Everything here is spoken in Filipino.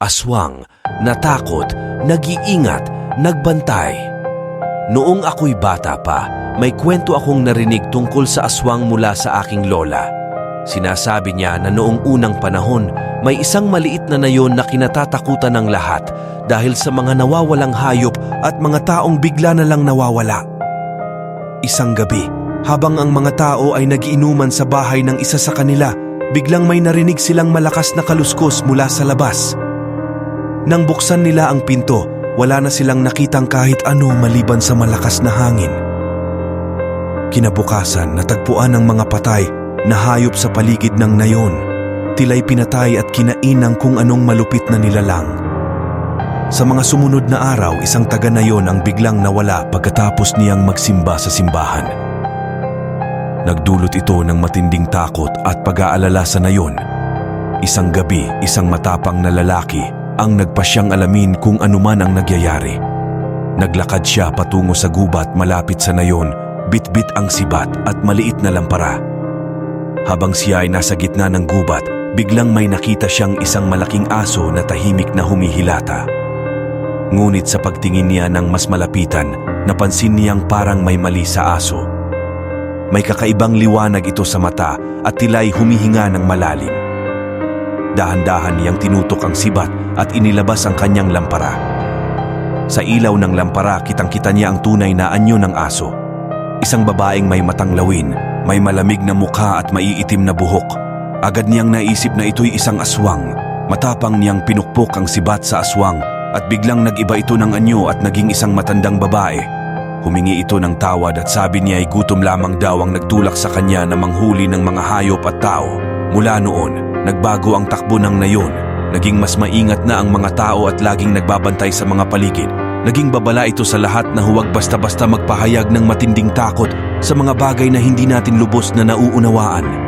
aswang, natakot, nag-iingat, nagbantay. Noong ako'y bata pa, may kwento akong narinig tungkol sa aswang mula sa aking lola. Sinasabi niya na noong unang panahon, may isang maliit na nayon na kinatatakutan ng lahat dahil sa mga nawawalang hayop at mga taong bigla na lang nawawala. Isang gabi, habang ang mga tao ay nagiinuman sa bahay ng isa sa kanila, biglang may narinig silang malakas na kaluskos mula sa labas. Nang buksan nila ang pinto, wala na silang nakitang kahit ano maliban sa malakas na hangin. Kinabukasan, natagpuan ng mga patay na hayop sa paligid ng nayon. Tila'y pinatay at kinain ng kung anong malupit na nilalang. Sa mga sumunod na araw, isang taga-nayon ang biglang nawala pagkatapos niyang magsimba sa simbahan. Nagdulot ito ng matinding takot at pag-aalala sa nayon. Isang gabi, isang matapang na lalaki ang nagpasyang alamin kung anuman ang nagyayari. Naglakad siya patungo sa gubat malapit sa nayon, bitbit ang sibat at maliit na lampara. Habang siya ay nasa gitna ng gubat, biglang may nakita siyang isang malaking aso na tahimik na humihilata. Ngunit sa pagtingin niya ng mas malapitan, napansin niyang parang may mali sa aso. May kakaibang liwanag ito sa mata at tila'y humihinga ng malalim. Dahan-dahan niyang tinutok ang sibat at inilabas ang kanyang lampara. Sa ilaw ng lampara, kitang-kita niya ang tunay na anyo ng aso. Isang babaeng may matang lawin, may malamig na mukha at maiitim na buhok. Agad niyang naisip na ito'y isang aswang. Matapang niyang pinukpok ang sibat sa aswang at biglang nag-iba ito ng anyo at naging isang matandang babae. Humingi ito ng tawad at sabi niya ay gutom lamang daw ang nagtulak sa kanya na manghuli ng mga hayop at tao. Mula noon, nagbago ang takbo ng nayon. Naging mas maingat na ang mga tao at laging nagbabantay sa mga paligid. Naging babala ito sa lahat na huwag basta-basta magpahayag ng matinding takot sa mga bagay na hindi natin lubos na nauunawaan.